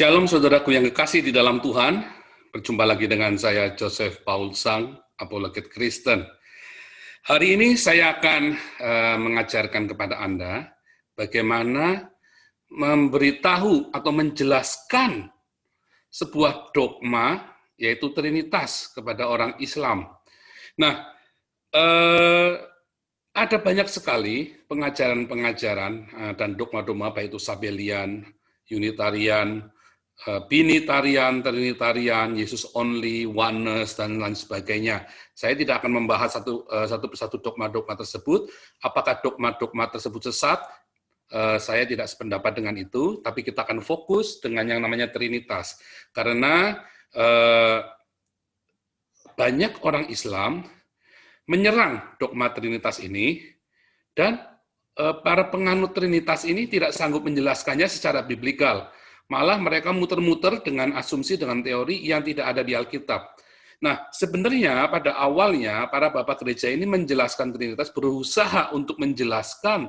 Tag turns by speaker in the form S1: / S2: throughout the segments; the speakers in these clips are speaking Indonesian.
S1: Shalom saudaraku yang kekasih di dalam Tuhan, berjumpa lagi dengan saya Joseph Paul Sang, apologet Kristen. Hari ini saya akan mengajarkan kepada Anda bagaimana memberitahu atau menjelaskan sebuah dogma, yaitu Trinitas, kepada orang Islam. Nah, ada banyak sekali pengajaran-pengajaran dan dogma-dogma, baik itu Sabellian, Unitarian, Binitarian, Trinitarian, Yesus only, oneness, dan lain sebagainya. Saya tidak akan membahas satu persatu dogma-dogma tersebut. Apakah dogma-dogma tersebut sesat? Saya tidak sependapat dengan itu, tapi kita akan fokus dengan yang namanya Trinitas. Karena banyak orang Islam menyerang dogma Trinitas ini, dan para penganut Trinitas ini tidak sanggup menjelaskannya secara biblikal. Malah mereka muter-muter dengan asumsi, dengan teori yang tidak ada di Alkitab. Nah, sebenarnya pada awalnya para bapak gereja ini menjelaskan Trinitas, berusaha untuk menjelaskan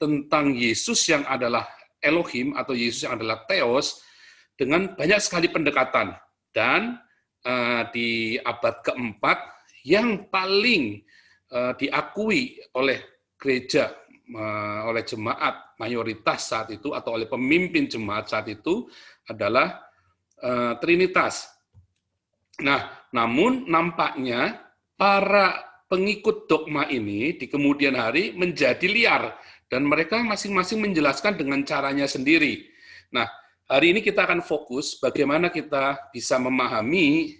S1: tentang Yesus yang adalah Elohim atau Yesus yang adalah Theos dengan banyak sekali pendekatan. Dan di abad keempat yang paling diakui oleh gereja, oleh jemaat mayoritas saat itu atau oleh pemimpin jemaat saat itu adalah Trinitas. Nah, namun nampaknya para pengikut dogma ini di kemudian hari menjadi liar dan mereka masing-masing menjelaskan dengan caranya sendiri. Nah, hari ini kita akan fokus bagaimana kita bisa memahami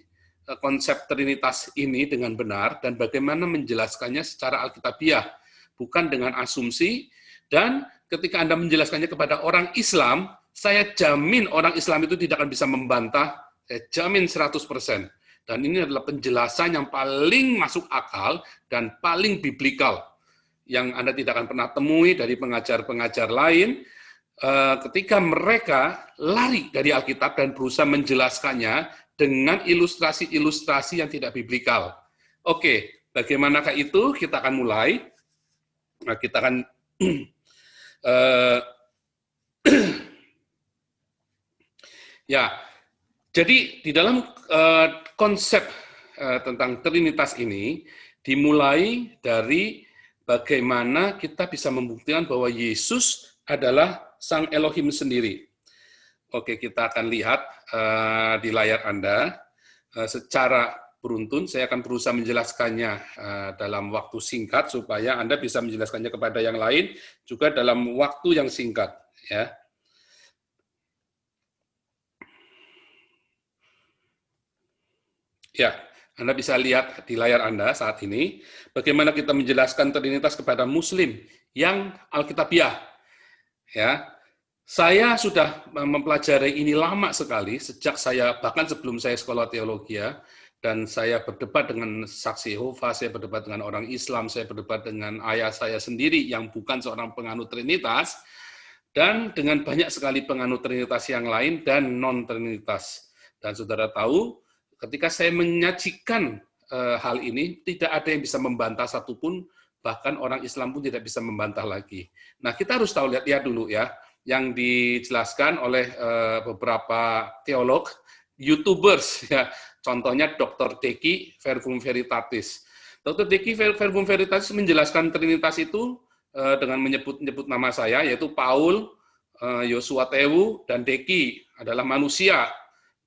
S1: konsep Trinitas ini dengan benar dan bagaimana menjelaskannya secara alkitabiah, bukan dengan asumsi. Dan ketika Anda menjelaskannya kepada orang Islam, saya jamin orang Islam itu tidak akan bisa membantah, saya jamin 100%. Dan ini adalah penjelasan yang paling masuk akal dan paling biblikal, yang Anda tidak akan pernah temui dari pengajar-pengajar lain, ketika mereka lari dari Alkitab dan berusaha menjelaskannya dengan ilustrasi-ilustrasi yang tidak biblikal. Oke, bagaimanakah itu? Kita akan mulai. Nah, kita akan ya. Jadi di dalam konsep tentang Trinitas ini dimulai dari bagaimana kita bisa membuktikan bahwa Yesus adalah Sang Elohim sendiri. Oke, kita akan lihat di layar Anda secara beruntun. Saya akan berusaha menjelaskannya dalam waktu singkat supaya Anda bisa menjelaskannya kepada yang lain juga dalam waktu yang singkat. Ya. Ya, Anda bisa lihat di layar Anda saat ini bagaimana kita menjelaskan Trinitas kepada Muslim yang Alkitabiah. Ya, saya sudah mempelajari ini lama sekali, sejak saya, bahkan sebelum saya sekolah teologi, dan saya berdebat dengan saksi Yehova, saya berdebat dengan orang Islam, saya berdebat dengan ayah saya sendiri yang bukan seorang penganut Trinitas, dan dengan banyak sekali penganut Trinitas yang lain dan non-Trinitas. Dan saudara tahu, ketika saya menyajikan hal ini, tidak ada yang bisa membantah satupun, bahkan orang Islam pun tidak bisa membantah lagi. Nah, kita harus tahu, lihat dulu ya, yang dijelaskan oleh beberapa teolog, YouTubers, ya, contohnya Dr. Deki Verbum Veritatis. Dr. Deki Verbum Veritatis menjelaskan Trinitas itu dengan menyebut nama saya, yaitu Paul, Yosua Tewu, dan Deki adalah manusia.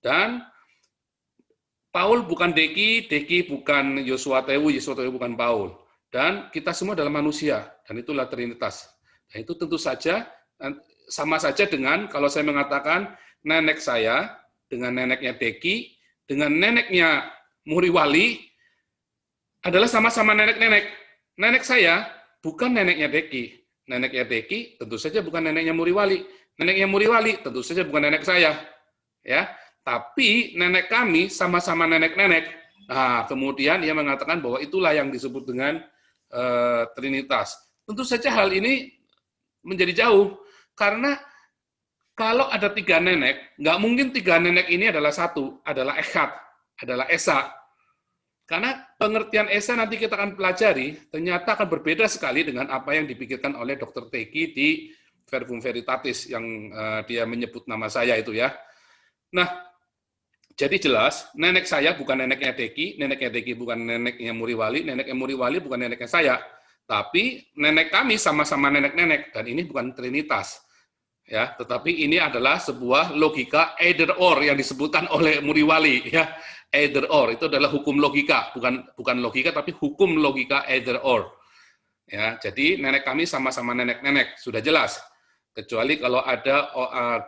S1: Dan Paul bukan Deki, Deki bukan Yosua Tewu bukan Paul. Dan kita semua adalah manusia, dan itulah Trinitas. Dan itu tentu saja sama saja dengan kalau saya mengatakan nenek saya dengan neneknya Deki, dengan neneknya Muriwali adalah sama-sama nenek-nenek. Nenek saya bukan neneknya Deki. Neneknya Deki tentu saja bukan neneknya Muriwali. Neneknya Muriwali tentu saja bukan nenek saya. Ya, tapi nenek kami sama-sama nenek-nenek. Nah, kemudian ia mengatakan bahwa itulah yang disebut dengan Trinitas. Tentu saja hal ini menjadi jauh, karena kalau ada 3 nenek, nggak mungkin 3 nenek ini adalah satu, adalah Echad, adalah Esa. Karena pengertian Esa nanti kita akan pelajari, ternyata akan berbeda sekali dengan apa yang dipikirkan oleh Dr. Teki di Verbum Veritatis, yang dia menyebut nama saya itu ya. Nah, jadi jelas, nenek saya bukan neneknya Deki bukan neneknya Muriwali, neneknya Muriwali bukan neneknya saya. Tapi nenek kami sama-sama nenek-nenek, dan ini bukan trinitas. Ya, tetapi ini adalah sebuah logika either or yang disebutkan oleh Muriwali, ya. Either or itu adalah hukum logika, bukan logika tapi hukum logika either or. Ya, jadi nenek kami sama-sama nenek-nenek, sudah jelas. Kecuali kalau ada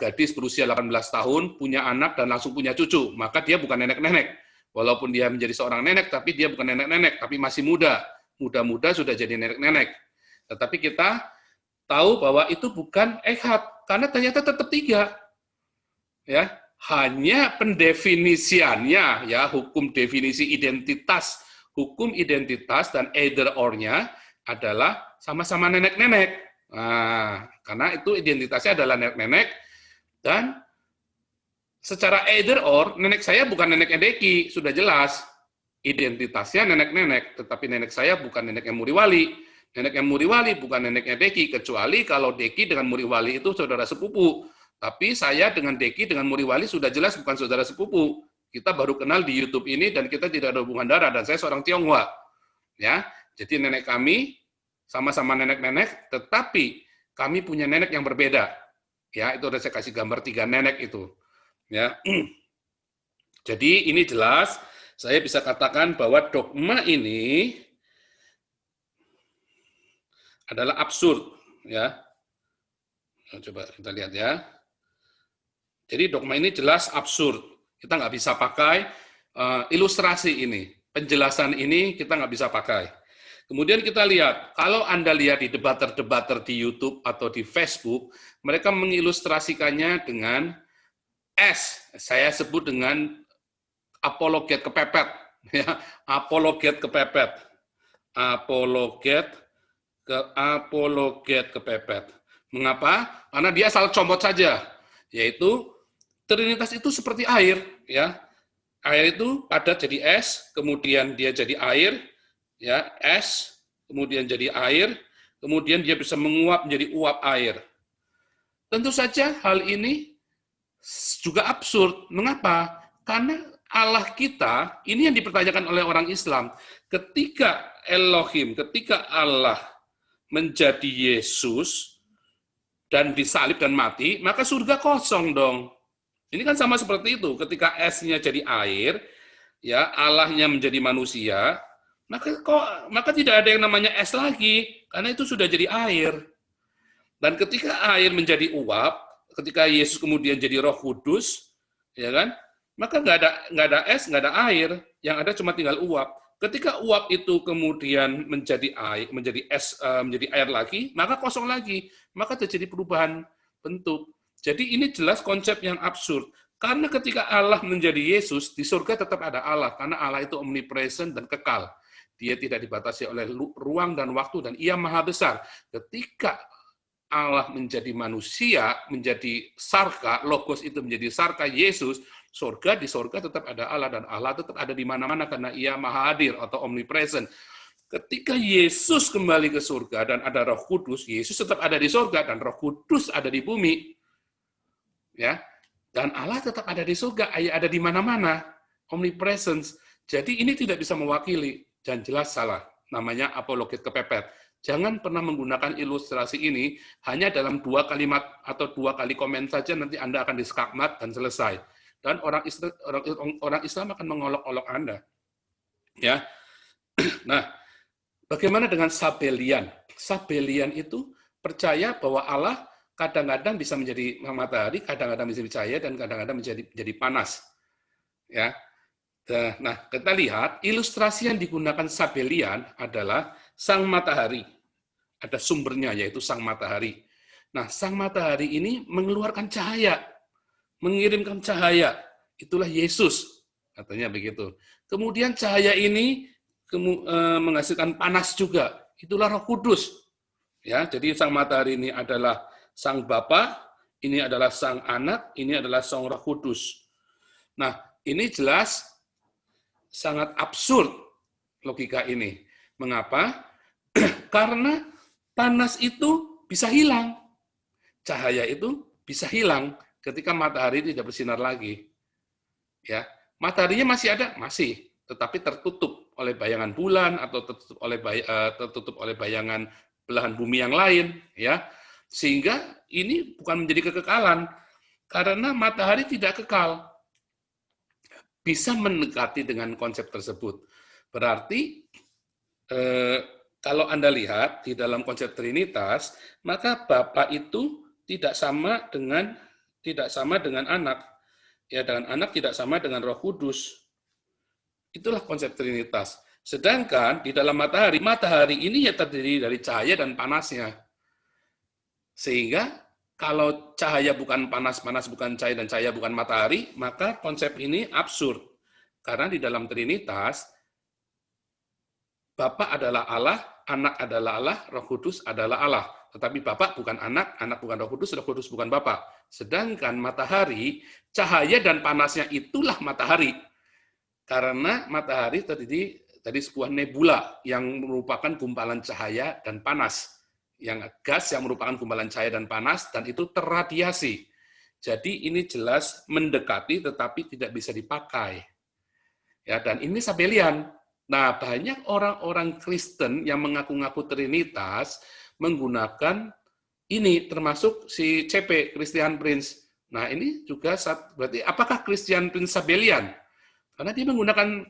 S1: gadis berusia 18 tahun, punya anak dan langsung punya cucu, maka dia bukan nenek-nenek. Walaupun dia menjadi seorang nenek, tapi dia bukan nenek-nenek, tapi masih muda. Muda-muda sudah jadi nenek-nenek. Tetapi kita tahu bahwa itu bukan ehad, karena ternyata tetap 3. Ya, hanya pendefinisiannya, ya, hukum definisi identitas, hukum identitas dan either or-nya adalah sama-sama nenek-nenek. Nah, karena itu identitasnya adalah nenek-nenek, dan secara either or, nenek saya bukan neneknya Deki, sudah jelas. Identitasnya nenek-nenek, tetapi nenek saya bukan neneknya Muriwali. Neneknya Muriwali bukan neneknya Deki, kecuali kalau Deki dengan Muriwali itu saudara sepupu. Tapi saya dengan Deki, dengan Muriwali sudah jelas bukan saudara sepupu. Kita baru kenal di YouTube ini, dan kita tidak ada hubungan darah, dan saya seorang Tionghoa. Ya, jadi nenek kami sama-sama nenek-nenek, tetapi kami punya nenek yang berbeda. Ya, itu udah saya kasih gambar 3 nenek itu. Ya, jadi ini jelas, saya bisa katakan bahwa dogma ini adalah absurd. Ya, coba kita lihat ya. Jadi dogma ini jelas absurd. Kita nggak bisa pakai ilustrasi ini, penjelasan ini kita nggak bisa pakai. Kemudian kita lihat, kalau Anda lihat di debater-debater di YouTube atau di Facebook, mereka mengilustrasikannya dengan S, saya sebut dengan apologet kepepet, ya, apologet kepepet, apologet kepepet. Mengapa? Karena dia asal comot saja, yaitu Trinitas itu seperti air, ya. Air itu padat jadi es, kemudian dia jadi air, ya, es, kemudian jadi air, kemudian dia bisa menguap menjadi uap air. Tentu saja hal ini juga absurd. Mengapa? Karena Allah kita, ini yang dipertanyakan oleh orang Islam. Ketika Elohim, ketika Allah menjadi Yesus dan disalib dan mati, maka surga kosong dong. Ini kan sama seperti itu. Ketika esnya jadi air, ya, Allahnya menjadi manusia, maka tidak ada yang namanya es lagi, karena itu sudah jadi air. Dan ketika air menjadi uap, ketika Yesus kemudian jadi Roh Kudus, ya kan? Maka nggak ada es, nggak ada air, yang ada cuma tinggal uap. Ketika uap itu kemudian menjadi air, menjadi es, menjadi air lagi, maka kosong lagi, maka terjadi perubahan bentuk. Jadi ini jelas konsep yang absurd. Karena ketika Allah menjadi Yesus, di surga tetap ada Allah, karena Allah itu omnipresent dan kekal. Dia tidak dibatasi oleh ruang dan waktu, dan ia maha besar. Ketika Allah menjadi manusia, menjadi sarka, logos itu menjadi sarka Yesus, di surga tetap ada Allah, dan Allah tetap ada di mana-mana karena ia maha hadir atau omnipresent. Ketika Yesus kembali ke surga dan ada Roh Kudus, Yesus tetap ada di surga dan Roh Kudus ada di bumi. Ya. Dan Allah tetap ada di surga, ada di mana-mana, omnipresence. Jadi ini tidak bisa mewakili, dan jelas salah. Namanya apologet kepepet. Jangan pernah menggunakan ilustrasi ini hanya dalam 2 kalimat atau 2 kali komen saja, nanti Anda akan diskakmat dan selesai. Dan orang Islam akan mengolok-olok Anda. Ya. Nah, bagaimana dengan Sabelian? Sabelian itu percaya bahwa Allah kadang-kadang bisa menjadi matahari, kadang-kadang bisa cahaya, dan kadang-kadang menjadi panas. Ya. Nah, kita lihat ilustrasi yang digunakan Sabelian adalah sang matahari. Ada sumbernya, yaitu sang matahari. Nah, sang matahari ini mengeluarkan cahaya, mengirimkan cahaya. Itulah Yesus, katanya begitu. Kemudian cahaya ini menghasilkan panas juga. Itulah Roh Kudus. Ya, jadi sang matahari ini adalah Sang Bapa, ini adalah Sang Anak, ini adalah Sang Roh Kudus. Nah, ini jelas sangat absurd logika ini. Mengapa? Karena panas itu bisa hilang. Cahaya itu bisa hilang ketika matahari tidak bersinar lagi. Ya, mataharinya masih ada, masih, tetapi tertutup oleh bayangan bulan atau tertutup oleh bayangan belahan bumi yang lain, ya. Sehingga ini bukan menjadi kekekalan karena matahari tidak kekal. Bisa mendekati dengan konsep tersebut. Berarti kalau Anda lihat di dalam konsep Trinitas, maka Bapa itu tidak sama dengan anak. Ya, dengan anak tidak sama dengan Roh Kudus. Itulah konsep Trinitas. Sedangkan di dalam matahari ini ya terdiri dari cahaya dan panasnya. Sehingga kalau cahaya bukan panas, panas bukan cahaya, dan cahaya bukan matahari, maka konsep ini absurd. Karena di dalam Trinitas, Bapa adalah Allah, Anak adalah Allah, Roh Kudus adalah Allah. Tetapi Bapa bukan Anak bukan Roh Kudus bukan Bapa. Sedangkan matahari, cahaya dan panasnya itulah matahari. Karena matahari terdiri dari sebuah nebula yang merupakan gumpalan cahaya dan panas. Yang gas yang merupakan gumpalan cahaya dan panas, dan itu terradiasi. Jadi ini jelas mendekati tetapi tidak bisa dipakai. Ya, dan ini Sabellian. Nah, banyak orang-orang Kristen yang mengaku-ngaku Trinitas menggunakan ini, termasuk si CP, Christian Prince. Nah, ini juga berarti apakah Christian Prince Sabellian? Karena dia menggunakan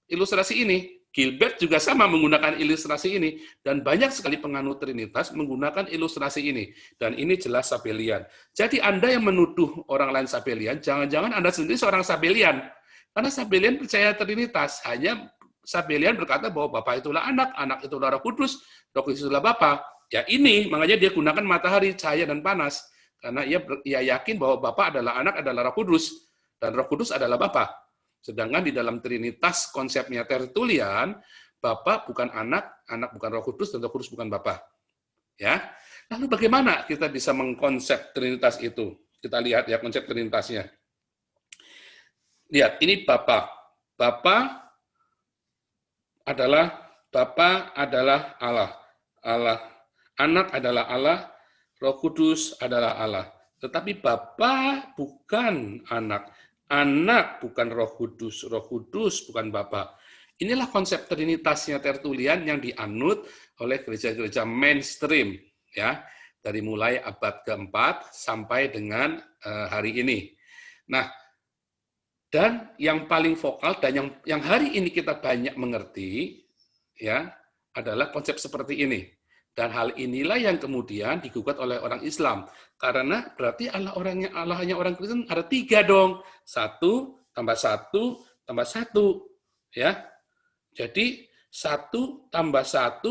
S1: ilustrasi ini. Gilbert juga sama menggunakan ilustrasi ini. Dan banyak sekali penganut Trinitas menggunakan ilustrasi ini. Dan ini jelas Sabellian. Jadi Anda yang menuduh orang lain Sabellian, jangan-jangan Anda sendiri seorang Sabellian. Karena Sabellian percaya Trinitas. Hanya Sabellian berkata bahwa Bapa itulah Anak, Anak itulah Roh Kudus, Roh Kudus itulah Bapa. Ya ini, makanya dia gunakan matahari, cahaya, dan panas. Karena ia yakin bahwa Bapa adalah Anak, adalah Roh Kudus. Dan Roh Kudus adalah Bapa. Sedangkan di dalam Trinitas konsepnya Tertullian, Bapa bukan Anak, Anak bukan Roh Kudus, dan Roh Kudus bukan Bapa. Ya. Lalu bagaimana kita bisa mengkonsep Trinitas itu? Kita lihat ya konsep Trinitasnya. Lihat, ini Bapa. Bapa adalah Allah. Allah. Anak adalah Allah, Roh Kudus adalah Allah. Tetapi Bapa bukan Anak. Anak bukan Roh Kudus bukan Bapa. Inilah konsep Trinitasnya Tertullian yang dianut oleh gereja-gereja mainstream, ya, dari mulai abad keempat sampai dengan hari ini. Nah, dan yang paling vokal dan yang hari ini kita banyak mengerti, ya, adalah konsep seperti ini. Dan hal inilah yang kemudian digugat oleh orang Islam. Karena berarti Allahnya orang Kristen ada 3 dong. 1 tambah 1 tambah 1. Ya. Jadi 1 tambah 1,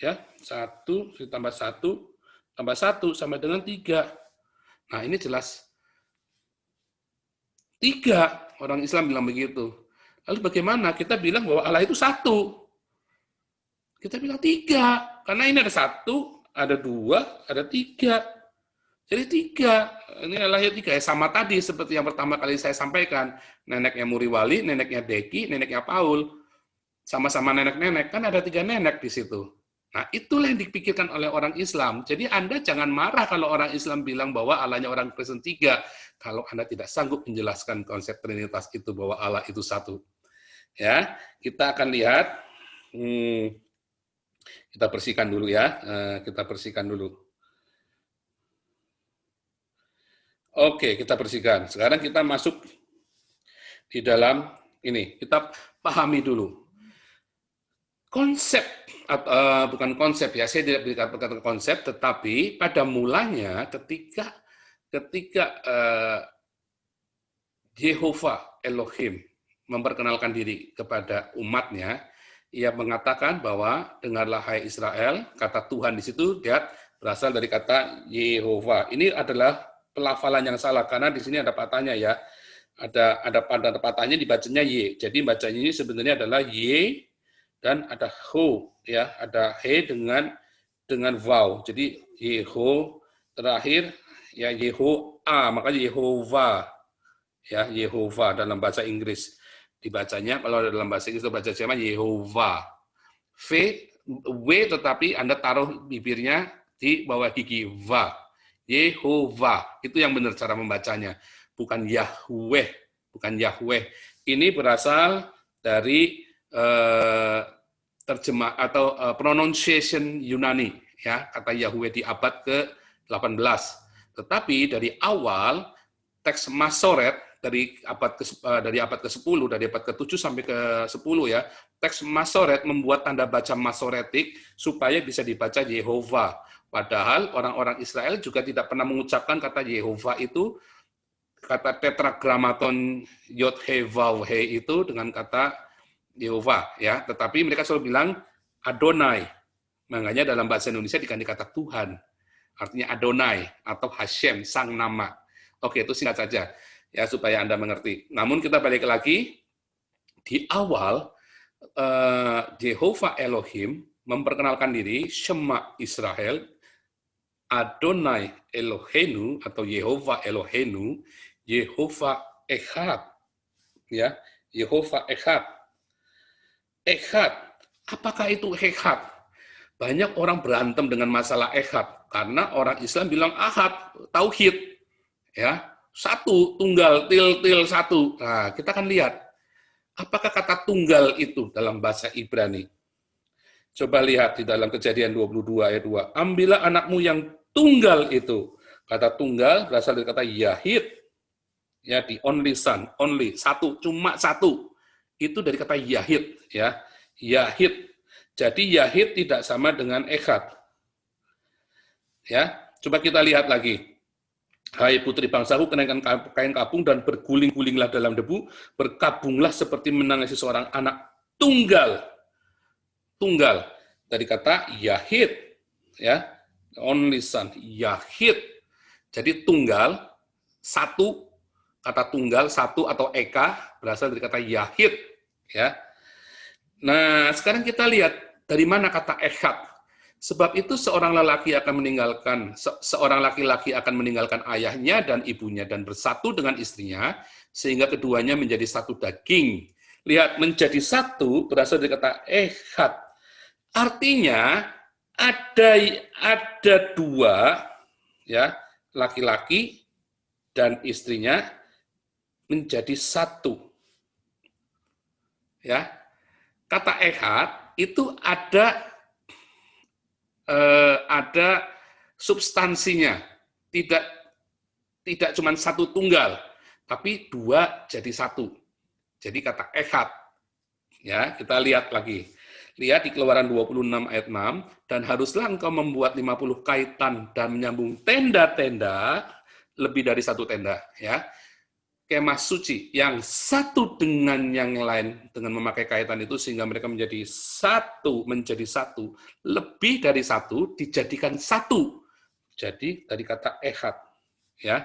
S1: ya, 1 ditambah 1 tambah 1 sama dengan 3. Nah, ini jelas 3. Orang Islam bilang begitu. Lalu bagaimana kita bilang bahwa Allah itu 1? Kita bilang 3. Karena ini ada 1, ada 2, ada 3. Jadi 3. Ini adalah 3. Sama tadi seperti yang pertama kali saya sampaikan. Neneknya Muriwali, neneknya Deki, neneknya Paul. Sama-sama nenek-nenek. Kan ada 3 nenek di situ. Nah, itulah yang dipikirkan oleh orang Islam. Jadi Anda jangan marah kalau orang Islam bilang bahwa Allahnya orang Kristen 3. Kalau Anda tidak sanggup menjelaskan konsep Trinitas itu bahwa Allah itu 1. Ya, kita akan lihat. Kita bersihkan dulu ya. Kita bersihkan dulu. Oke, kita bersihkan. Sekarang kita masuk di dalam ini. Kita pahami dulu. Konsep, bukan konsep ya, saya tidak berkata konsep, tetapi pada mulanya ketika Jehovah Elohim memperkenalkan diri kepada umatnya, ia mengatakan bahwa dengarlah hai Israel, kata Tuhan di situ lihat berasal dari kata Yehova. Ini adalah pelafalan yang salah karena di sini ada patahnya ya. Ada patahnya dibacanya Y. Jadi bacanya ini sebenarnya adalah Y dan ada ho ya, ada he dengan vaw. Jadi Yeho terakhir ya Yehoa, makanya Yehova. Ya, Yehova dalam bahasa Inggris. Dibacanya kalau dalam bahasa Inggris itu baca Jerman Yehova. W tetapi Anda taruh bibirnya di bawah gigi va. Yehova. Itu yang benar cara membacanya. Bukan Yahweh. bukan Yahweh. Ini berasal dari terjemah atau pronunciation Yunani, ya, kata Yahweh di abad ke-18. Tetapi dari awal teks Masoret dari abad ke-10, dari abad ke-7 sampai ke-10 ya, teks Masoret membuat tanda baca Masoretik supaya bisa dibaca Yehova. Padahal orang-orang Israel juga tidak pernah mengucapkan kata Yehova itu, kata tetragrammaton Yod He Vav He itu dengan kata Yehova, ya, tetapi mereka selalu bilang Adonai. Makanya dalam bahasa Indonesia diganti kata Tuhan, artinya Adonai atau Hashem, sang nama. Oke, itu singkat saja ya supaya Anda mengerti. Namun kita balik lagi di awal Jehovah Elohim memperkenalkan diri, Shema Israel, Adonai Eloheinu atau Yehova Eloheinu, Yehova Echad, ya, Yehova Echad. Echad, apakah itu Echad? Banyak orang berantem dengan masalah Echad karena orang Islam bilang Ahad, tauhid, ya, satu, tunggal, til satu. Nah, kita akan lihat apakah kata tunggal itu dalam bahasa Ibrani. Coba lihat di dalam Kejadian 22 ayat 2. Ambillah anakmu yang tunggal itu. Kata tunggal berasal dari kata Yahid, ya, di only son, only, satu, cuma satu. Itu dari kata Yahid, ya, Yahid. Jadi Yahid tidak sama dengan Echad. Ya, coba kita lihat lagi. Hai putri bangsaku, kenakan kain kapung dan berguling-gulinglah dalam debu, berkabunglah seperti menangisi seorang anak tunggal. Tunggal dari kata Yahid, ya, only son, Yahid. Jadi tunggal, satu, kata tunggal, satu atau eka berasal dari kata Yahid, ya. Nah, sekarang kita lihat dari mana kata Echad. Sebab itu seorang laki-laki akan meninggalkan ayahnya dan ibunya dan bersatu dengan istrinya sehingga keduanya menjadi satu daging. Lihat, menjadi satu berasal dari kata Echad. Artinya ada dua, ya, laki-laki dan istrinya menjadi satu. Ya. Kata Echad itu ada substansinya, tidak cuma satu tunggal, tapi dua jadi satu. Jadi kata Echad, ya, kita lihat lagi. Lihat di Keluaran 26 ayat 6, dan haruslah engkau membuat 50 kaitan dan menyambung tenda-tenda, lebih dari satu tenda, ya. Kemah suci yang satu dengan yang lain dengan memakai kaitan itu sehingga mereka menjadi satu, lebih dari satu dijadikan satu. Jadi dari kata Echad, ya,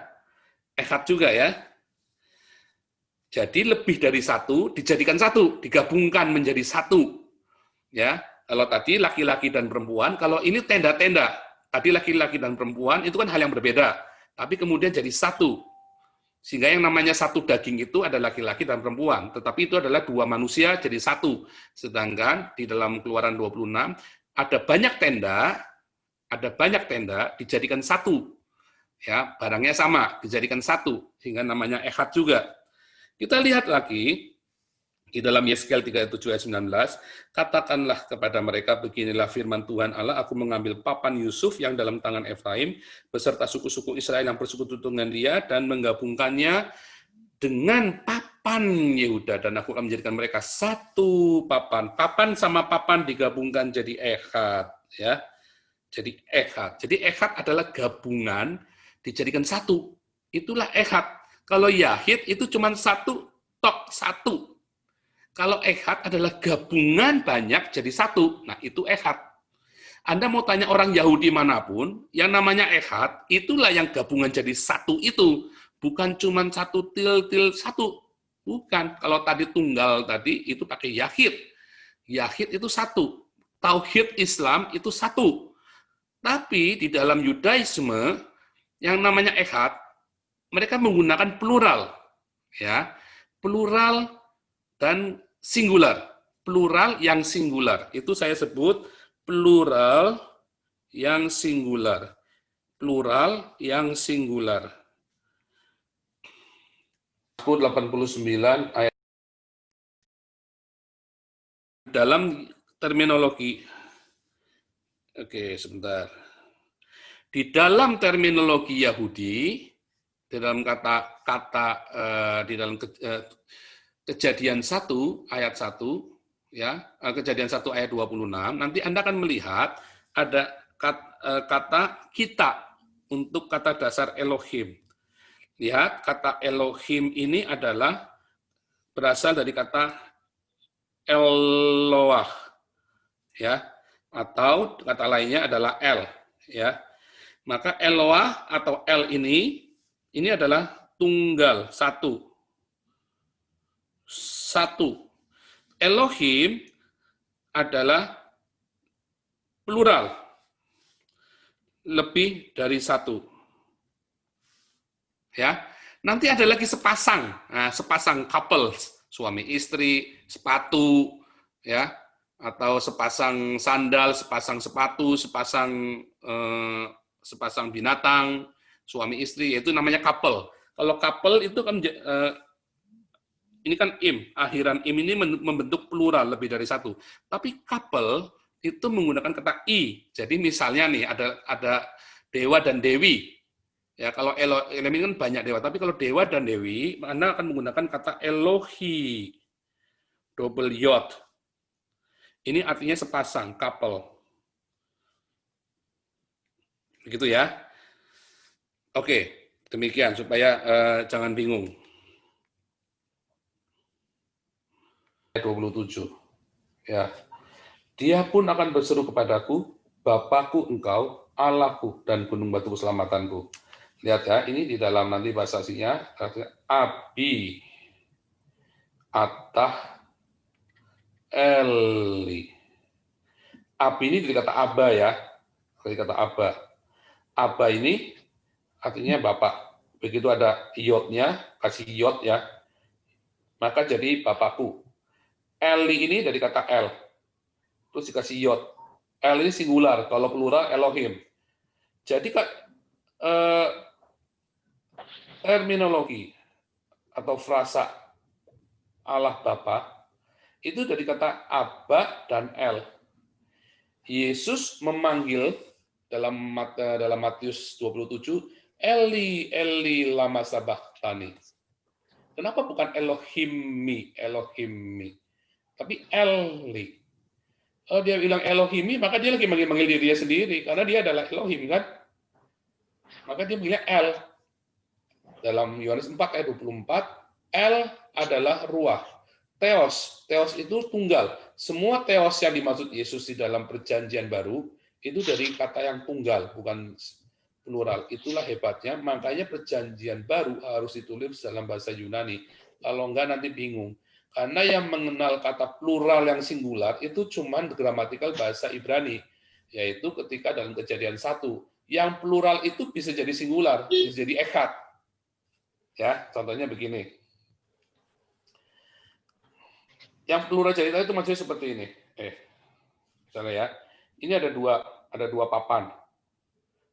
S1: Echad juga, ya. Jadi lebih dari satu dijadikan satu, digabungkan menjadi satu, ya. Kalau tadi laki-laki dan perempuan, kalau ini tenda-tenda, tadi laki-laki dan perempuan itu kan hal yang berbeda, tapi kemudian jadi satu. Sehingga yang namanya satu daging itu ada laki-laki dan perempuan, tetapi itu adalah dua manusia jadi satu. Sedangkan di dalam Keluaran 26 ada banyak tenda dijadikan satu. Ya, barangnya sama, dijadikan satu sehingga namanya Echad juga. Kita lihat lagi di dalam Yeskel 37 ayat 19, katakanlah kepada mereka, beginilah firman Tuhan Allah, aku mengambil papan Yusuf yang dalam tangan Efraim, beserta suku-suku Israel yang bersekutu dengan dia, dan menggabungkannya dengan papan Yehuda, dan aku akan menjadikan mereka satu papan. Papan sama papan digabungkan jadi Echad, ya. Jadi Echad. Jadi Echad adalah gabungan dijadikan satu. Itulah Echad. Kalau Yahid itu cuma satu, tok satu. Kalau Echad adalah gabungan banyak jadi satu. Nah, itu Echad. Anda mau tanya orang Yahudi manapun, yang namanya Echad, itulah yang gabungan jadi satu itu. Bukan cuma satu til satu. Bukan. Kalau tadi tunggal tadi, itu pakai Yahid. Yahid itu satu. Tauhid Islam itu satu. Tapi di dalam Yudaisme, yang namanya Echad, mereka menggunakan plural. Ya, plural dan singular. Plural yang singular. Itu saya sebut plural yang singular. Plural yang singular. 89 ayat dalam terminologi. Oke, sebentar. Di dalam terminologi Yahudi, di dalam di dalam Kejadian 1 ayat 1 ya, Kejadian 1 ayat 26, nanti Anda akan melihat ada kata kita untuk kata dasar Elohim. Lihat, kata Elohim ini adalah berasal dari kata Eloah, ya, atau kata lainnya adalah El, ya. Maka Eloah atau El ini adalah tunggal, satu. Elohim adalah plural, lebih dari satu. Ya, nanti ada lagi sepasang, sepasang couples, suami istri, sepatu, ya, atau sepasang sandal, sepasang sepatu, sepasang binatang, suami istri, itu namanya couple. Kalau couple itu kan ini kan akhiran ini membentuk plural lebih dari satu. Tapi couple itu menggunakan kata i. Jadi misalnya nih ada dewa dan dewi. Ya, kalau Elohim kan banyak dewa, tapi kalau dewa dan dewi, Anda akan menggunakan kata Elohi, double yod. Ini artinya sepasang, couple. Begitu ya. Oke, demikian supaya jangan bingung. 27. Ya. Dia pun akan berseru kepadaku, Bapakku engkau, Allahku dan gunung batu keselamatanku. Lihat ya, ini di dalam nanti bahasa aslinya, Abi, Atah, Eli. Abi ini dari kata Aba ya, dari kata Aba. Aba ini artinya Bapak. Begitu ada iotnya, kasih iot ya, maka jadi Bapakku. Eli ini dari kata El, terus dikasih iot. El ini singular, kalau plural Elohim. Jadi terminologi atau frasa Allah Bapa itu dari kata Abba dan El. Yesus memanggil dalam Matius 27, Eli, Eli lama sabachthani. Kenapa bukan Elohimi, tapi Eli? Kalau dia bilang Elohimi, maka dia lagi manggil dirinya sendiri, karena dia adalah Elohim, kan? Maka dia bilangnya El. Dalam Yohanes 4 ayat 24, El adalah ruah. Theos itu tunggal. Semua theos yang dimaksud Yesus di dalam perjanjian baru, itu dari kata yang tunggal, bukan plural. Itulah hebatnya, makanya perjanjian baru harus ditulis dalam bahasa Yunani. Kalau enggak nanti bingung. Karena yang mengenal kata plural yang singular itu cuman gramatikal bahasa Ibrani, yaitu ketika dalam Kejadian 1. Yang plural itu bisa jadi singular, bisa jadi echad. Ya, contohnya begini. Yang plural cerita itu maksudnya seperti ini. Misalnya ya, ini ada dua papan.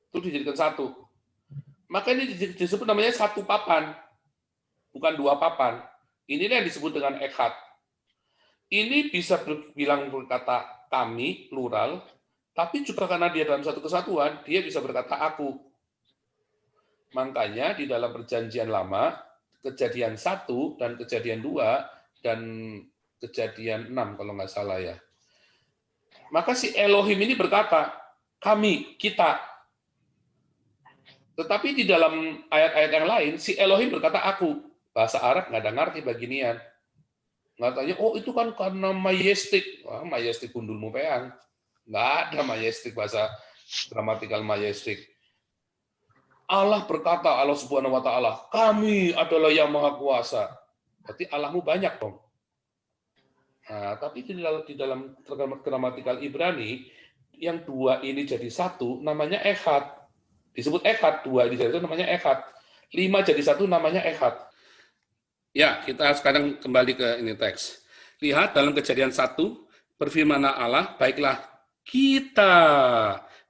S1: Itu dijadikan satu. Maka ini disebut namanya satu papan, bukan dua papan. Inilah yang disebut dengan echad. Ini bisa berkata kami, plural, tapi juga karena dia dalam satu kesatuan, dia bisa berkata aku. Makanya di dalam perjanjian lama, Kejadian 1 dan Kejadian 2 dan Kejadian 6 kalau nggak salah ya. Maka si Elohim ini berkata, kami, kita. Tetapi di dalam ayat-ayat yang lain, si Elohim berkata aku. Bahasa Arab nggak ada ngerti beginian. Nggak tanya, oh itu kan karena majestik. Wah, majestik gundulmu peang. Nggak ada majestik, bahasa gramatikal majestik. Allah berkata, Allah Subhanahu wa Ta'ala, kami adalah yang maha kuasa. Berarti Allahmu banyak dong. Nah, tapi di dalam gramatikal Ibrani, yang dua ini jadi satu, namanya echad. Disebut echad, dua ini jadi satu, namanya echad. 5 jadi satu, namanya echad. Ya, kita sekarang kembali ke ini teks. Lihat dalam Kejadian 1, berfirman Allah, baiklah kita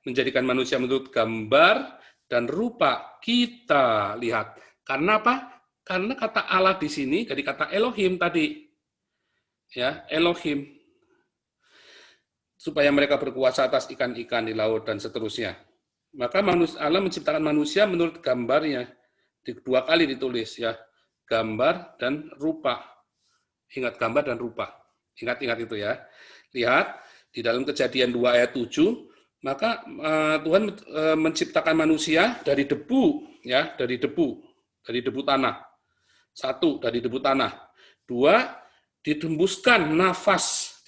S1: menjadikan manusia menurut gambar dan rupa kita. Lihat, karena apa? Karena kata Allah di sini dari kata Elohim tadi, ya Elohim, supaya mereka berkuasa atas ikan-ikan di laut dan seterusnya. Maka Allah menciptakan manusia menurut gambarnya. Dua kali ditulis ya, gambar dan rupa. Ingat gambar dan rupa. Ingat-ingat itu ya. Lihat di dalam Kejadian 2 ayat 7, maka Tuhan menciptakan manusia dari debu ya, dari debu tanah. Satu, dari debu tanah. Dua, dihembuskan nafas.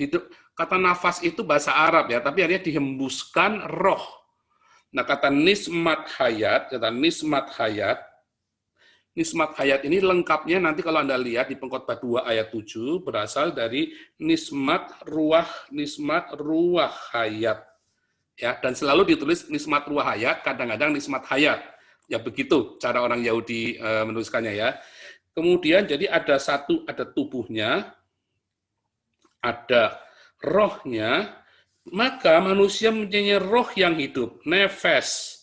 S1: Kata nafas itu bahasa Arab ya, tapi artinya dihembuskan roh. Nah, kata nismat hayat ini lengkapnya nanti kalau Anda lihat di Pengkhotbah 2 ayat 7 berasal dari nismat ruah hayat. Ya, dan selalu ditulis nismat ruah hayat, kadang-kadang nismat hayat. Ya begitu cara orang Yahudi menuliskannya ya. Kemudian jadi ada tubuhnya, ada rohnya, maka manusia mempunyai roh yang hidup, nefes,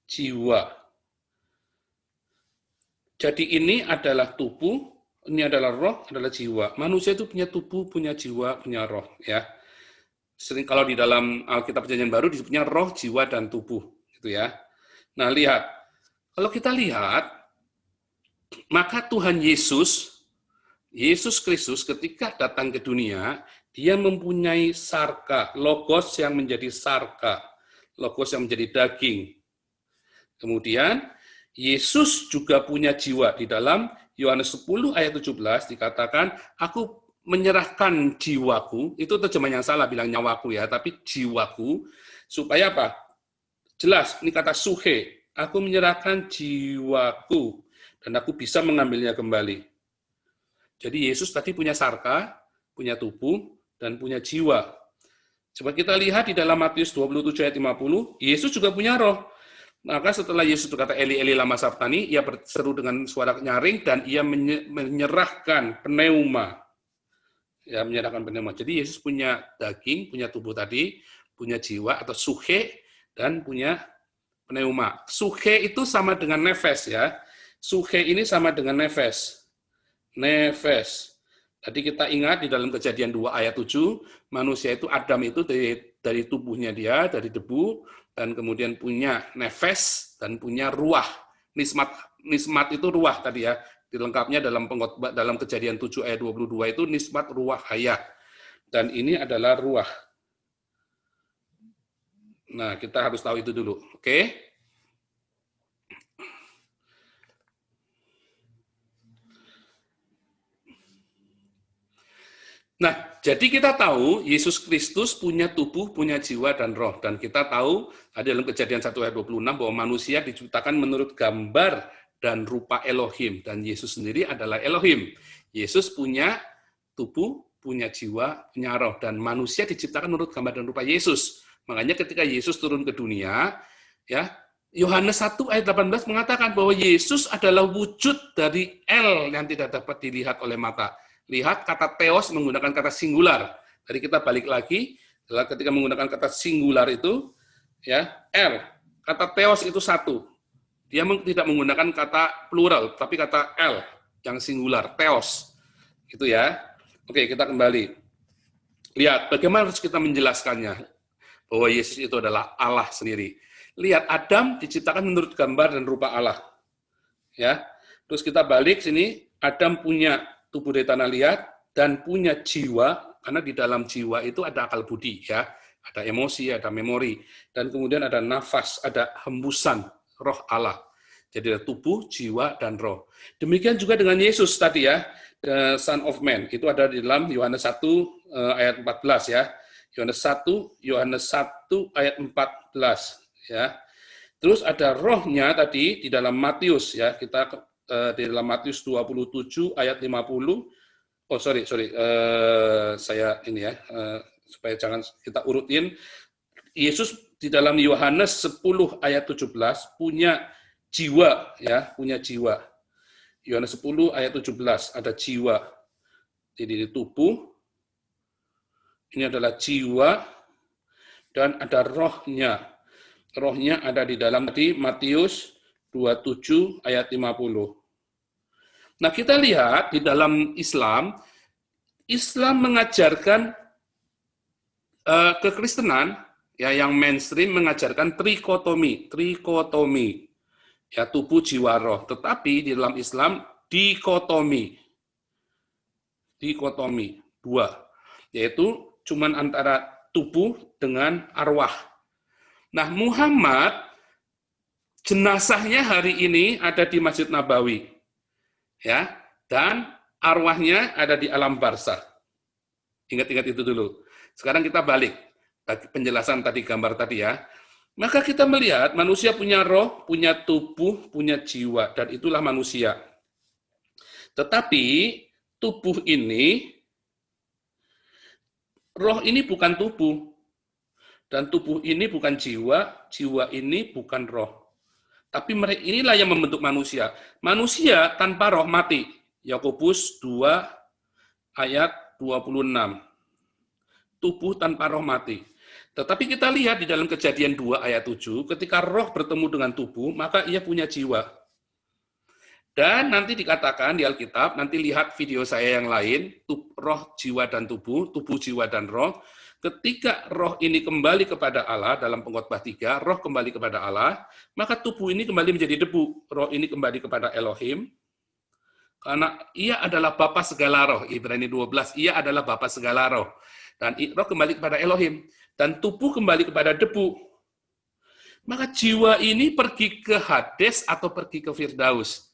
S1: jiwa. Jadi ini adalah tubuh, ini adalah roh, adalah jiwa. Manusia itu punya tubuh, punya jiwa, punya roh. Ya. Sering kalau di dalam Alkitab Perjanjian Baru disebutnya roh, jiwa, dan tubuh. Gitu ya. Nah lihat, kalau kita lihat, maka Tuhan Yesus Kristus ketika datang ke dunia, dia mempunyai sarka, logos yang menjadi sarka, logos yang menjadi daging. Kemudian, Yesus juga punya jiwa. Di dalam Yohanes 10 ayat 17 dikatakan, aku menyerahkan jiwaku, itu terjemahan yang salah bilang nyawaku ya, tapi jiwaku, supaya apa? Jelas, ini kata suhe, aku menyerahkan jiwaku, dan aku bisa mengambilnya kembali. Jadi Yesus tadi punya sarka, punya tubuh, dan punya jiwa. Coba kita lihat di dalam Matius 27 ayat 50, Yesus juga punya roh. Maka setelah Yesus berkata, Eli, Eli, lama sabachthani, ia berseru dengan suara nyaring, dan ia menyerahkan pneuma. Ya, menyerahkan pneuma. Jadi Yesus punya daging, punya tubuh tadi, punya jiwa atau suhe, dan punya pneuma. Suhe itu sama dengan nefes ya. Suhe ini sama dengan nefes. Nefes. Tadi kita ingat di dalam Kejadian 2 ayat 7, manusia itu Adam itu dari tubuhnya dia, dari debu, dan kemudian punya nefes dan punya ruah. Nismat itu ruah tadi ya. Dilengkapnya dalam Kejadian 7 ayat 22 itu nismat ruah hayat. Dan ini adalah ruah. Nah, kita harus tahu itu dulu. Oke? Nah, jadi kita tahu Yesus Kristus punya tubuh, punya jiwa, dan roh. Dan kita tahu ada dalam Kejadian 1 ayat 26 bahwa manusia diciptakan menurut gambar dan rupa Elohim. Dan Yesus sendiri adalah Elohim. Yesus punya tubuh, punya jiwa, punya roh. Dan manusia diciptakan menurut gambar dan rupa Yesus. Makanya ketika Yesus turun ke dunia, ya Yohanes 1 ayat 18 mengatakan bahwa Yesus adalah wujud dari El yang tidak dapat dilihat oleh mata. Lihat kata theos menggunakan kata singular. Tadi kita balik lagi, ketika menggunakan kata singular itu, ya R. Kata theos itu satu. Dia tidak menggunakan kata plural, tapi kata L yang singular, theos. Gitu ya. Oke, kita kembali. Lihat, bagaimana harus kita menjelaskannya bahwa Yesus itu adalah Allah sendiri. Lihat, Adam diciptakan menurut gambar dan rupa Allah. Ya. Terus kita balik sini, Adam punya tubuh dari tanah liat, dan punya jiwa, karena di dalam jiwa itu ada akal budi, ya, ada emosi, ada memori, dan kemudian ada nafas, ada hembusan roh Allah. Jadi ada tubuh, jiwa, dan roh. Demikian juga dengan Yesus tadi ya, the Son of Man, itu ada di dalam Yohanes 1 ayat 14 ya. Yohanes 1 ayat 14 ya. Terus ada rohnya tadi di dalam Matius ya, kita di dalam Matius 27 ayat 50. Oh sorry, saya ini ya, supaya jangan kita urutin. Yesus di dalam Yohanes 10 ayat 17 punya jiwa ya, punya jiwa. Yohanes 10 ayat 17 ada jiwa. Jadi di tubuh ini adalah jiwa dan ada rohnya. Rohnya ada di dalam tadi Matius 27 ayat 50. Nah, kita lihat di dalam Islam, Islam mengajarkan kekristenan ya yang mainstream mengajarkan trikotomi, ya tubuh jiwa roh. Tetapi di dalam Islam dikotomi, dua, yaitu cuman antara tubuh dengan arwah. Nah, Muhammad jenazahnya hari ini ada di Masjid Nabawi, ya, dan arwahnya ada di alam barzakh. Ingat-ingat itu dulu. Sekarang kita balik penjelasan tadi, gambar tadi ya. Maka kita melihat manusia punya roh, punya tubuh, punya jiwa, dan itulah manusia. Tetapi tubuh ini, roh ini bukan tubuh, dan tubuh ini bukan jiwa, jiwa ini bukan roh. Tapi mereka inilah yang membentuk manusia. Manusia tanpa roh mati. Yakobus 2 ayat 26. Tubuh tanpa roh mati. Tetapi kita lihat di dalam Kejadian 2 ayat 7, ketika roh bertemu dengan tubuh, maka ia punya jiwa. Dan nanti dikatakan di Alkitab, nanti lihat video saya yang lain, roh, jiwa, dan tubuh, jiwa, dan roh. Ketika roh ini kembali kepada Allah, dalam Pengkhotbah 3, roh kembali kepada Allah, maka tubuh ini kembali menjadi debu. Roh ini kembali kepada Elohim, karena ia adalah Bapa segala roh. Ibrani 12, ia adalah Bapa segala roh. Dan roh kembali kepada Elohim, dan tubuh kembali kepada debu. Maka jiwa ini pergi ke Hades atau pergi ke Firdaus.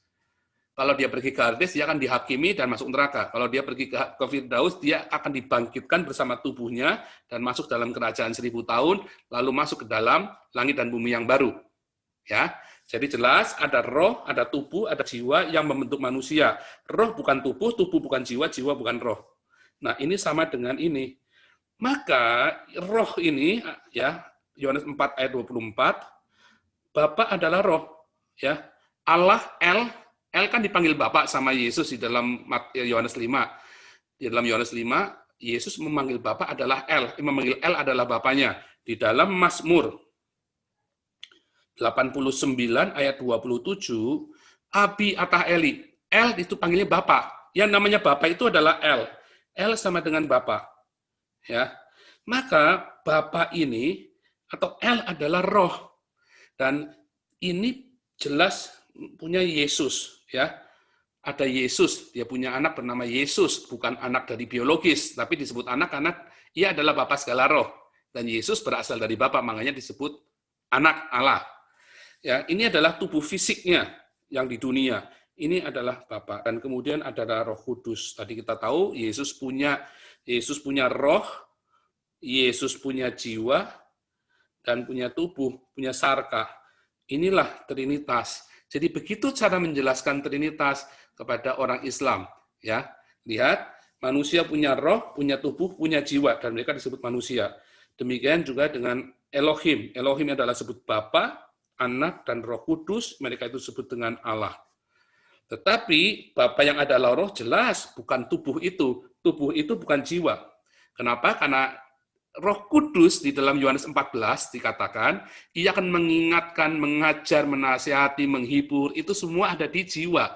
S1: Kalau dia pergi ke Hades, dia akan dihakimi dan masuk neraka. Kalau dia pergi ke Firdaus, dia akan dibangkitkan bersama tubuhnya dan masuk dalam kerajaan 1000 tahun, lalu masuk ke dalam langit dan bumi yang baru. Ya, jadi jelas ada roh, ada tubuh, ada jiwa yang membentuk manusia. Roh bukan tubuh bukan jiwa, jiwa bukan roh. Nah, ini sama dengan ini. Maka roh ini ya, Yohanes 4 ayat 24, Bapa adalah roh, ya. Allah El kan dipanggil Bapa sama Yesus di dalam Yohanes 5. Di dalam Yohanes 5, Yesus memanggil Bapa adalah El, memanggil El adalah Bapanya. Di dalam Mazmur 89 ayat 27, Abi atah Eli. El itu panggilnya Bapa. Yang namanya Bapa itu adalah El. El sama dengan Bapa. Ya, maka Bapa ini atau El adalah roh, dan ini jelas punya Yesus, ya. Ada Yesus, dia punya anak bernama Yesus, bukan anak dari biologis, tapi disebut anak karena ia adalah Bapa segala roh, dan Yesus berasal dari Bapa, makanya disebut anak Allah. Ya, ini adalah tubuh fisiknya yang di dunia. Ini adalah Bapa, dan kemudian ada Roh Kudus. Tadi kita tahu Yesus punya roh, Yesus punya jiwa, dan punya tubuh, punya sarka. Inilah Trinitas. Jadi begitu cara menjelaskan Trinitas kepada orang Islam. Ya, lihat, manusia punya roh, punya tubuh, punya jiwa, dan mereka disebut manusia. Demikian juga dengan Elohim. Elohim adalah disebut Bapa, Anak, dan Roh Kudus. Mereka itu disebut dengan Allah. Tetapi Bapa yang adalah roh jelas bukan tubuh itu. Tubuh itu bukan jiwa. Kenapa? Karena Roh Kudus di dalam Yohanes 14 dikatakan, ia akan mengingatkan, mengajar, menasihati, menghibur, itu semua ada di jiwa.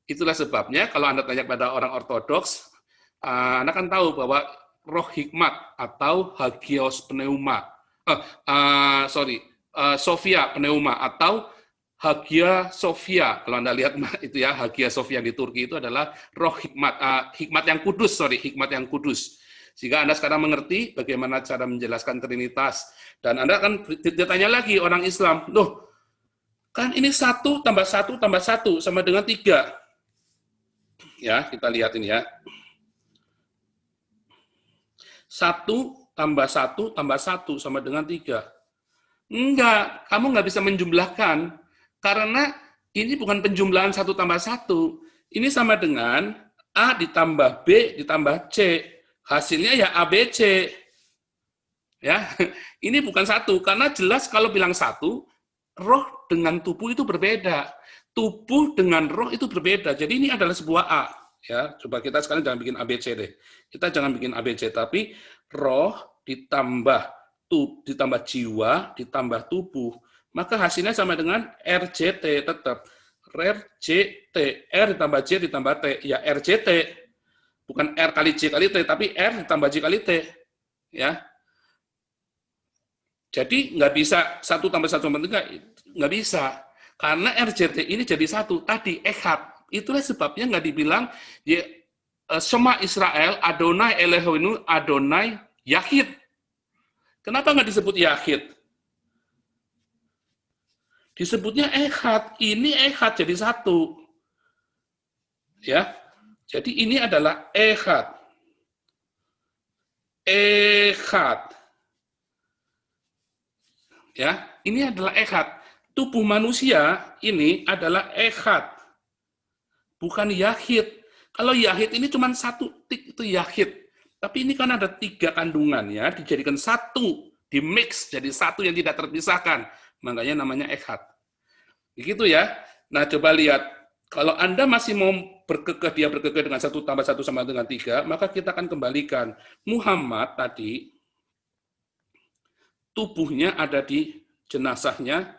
S1: Itulah sebabnya kalau Anda tanya kepada orang ortodoks, Anda kan tahu bahwa roh hikmat atau hagios pneuma, Sophia pneuma atau Hagia Sophia, kalau Anda lihat itu ya, Hagia Sophia di Turki itu adalah roh hikmat, hikmat yang kudus. Jika Anda sekarang mengerti bagaimana cara menjelaskan Trinitas, dan Anda akan ditanya lagi orang Islam, loh, kan ini 1 tambah 1 tambah 1 sama dengan 3. Ya, kita lihat ini ya. 1 tambah 1 tambah 1 sama dengan 3. Enggak, kamu nggak bisa menjumlahkan. Karena ini bukan penjumlahan 1 tambah 1. Ini sama dengan A ditambah B ditambah C. Hasilnya ya ABC. Ya, ini bukan 1. Karena jelas kalau bilang 1, roh dengan tubuh itu berbeda. Tubuh dengan roh itu berbeda. Jadi ini adalah sebuah A. Ya, coba kita sekarang jangan bikin ABC deh. Kita jangan bikin ABC, tapi roh ditambah jiwa ditambah tubuh, maka hasilnya sama dengan RJT tetap. RJT. R ditambah J ditambah T. Ya RJT. Bukan R kali J kali T, tapi R ditambah J kali T. Ya. Jadi nggak bisa 1 tambah 1 tambah 3, nggak bisa. Karena RJT ini jadi 1. Tadi Echad. Itulah sebabnya nggak dibilang Shema Israel, Adonai Eloheinu, Adonai Yahid. Kenapa nggak disebut Yahid? Disebutnya Echad. Ini Echad jadi 1. Ya. Jadi ini adalah Echad. Echad. Ya, ini adalah Echad. Tubuh manusia ini adalah Echad. Bukan Yahid. Kalau Yahid ini cuma 1 tik, itu Yahid. Tapi ini kan ada 3 kandungan ya, dijadikan 1, di-mix jadi 1 yang tidak terpisahkan. Makanya namanya Echad. Begitu ya. Nah, coba lihat. Kalau Anda masih mau dia berkekeh dengan 1 tambah 1 sama dengan 3, maka kita akan kembalikan. Muhammad tadi, tubuhnya ada di jenazahnya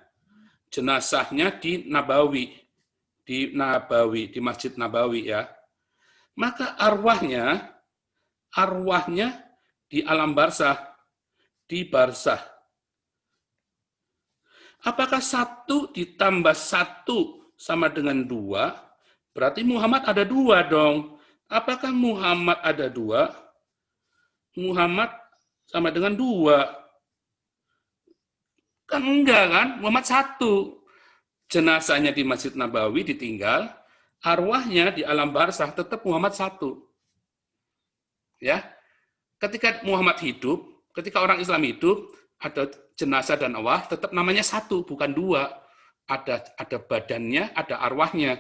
S1: di Nabawi. Di Masjid Nabawi ya. Maka arwahnya di alam barzah, di barzah. Apakah 1 ditambah 1 sama dengan 2? Berarti Muhammad ada 2 dong. Apakah Muhammad ada 2? Muhammad sama dengan 2. Kan enggak kan? Muhammad 1. Jenazahnya di Masjid Nabawi ditinggal, arwahnya di alam barzah tetap Muhammad 1. Ya. Ketika Muhammad hidup, ketika orang Islam hidup, ada jenazah dan arwah tetap namanya 1, bukan 2. Ada badannya, ada arwahnya.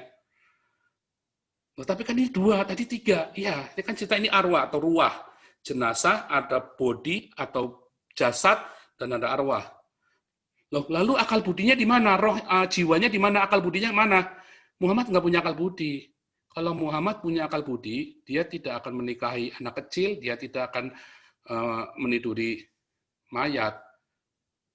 S1: Oh, tapi kan ini 2, tadi 3. Ya, ini kan cerita ini arwah atau ruah. Jenazah, ada body atau jasad, dan ada arwah. Lalu akal budinya di mana? Roh jiwanya di mana? Akal budinya mana? Muhammad nggak punya akal budi. Kalau Muhammad punya akal budi, dia tidak akan menikahi anak kecil, dia tidak akan meniduri mayat.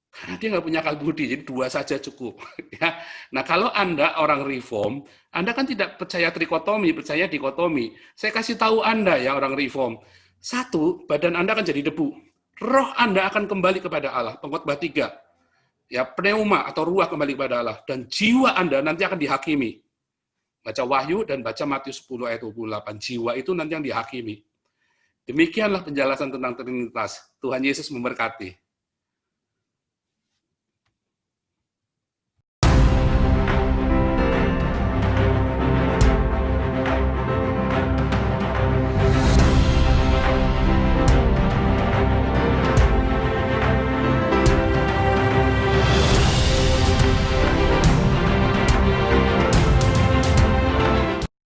S1: Karena dia nggak punya akal budi, jadi 2 saja cukup. Ya. Nah, kalau Anda orang reform, Anda kan tidak percaya trikotomi, percaya dikotomi. Saya kasih tahu Anda ya orang reform. 1, badan Anda akan jadi debu. Roh Anda akan kembali kepada Allah. Pengkhotbah 3. Ya, pneuma atau ruah kembali kepada Allah. Dan jiwa Anda nanti akan dihakimi. Baca Wahyu dan baca Matius 10 ayat 28. Jiwa itu nanti yang dihakimi. Demikianlah penjelasan tentang Trinitas. Tuhan Yesus memberkati.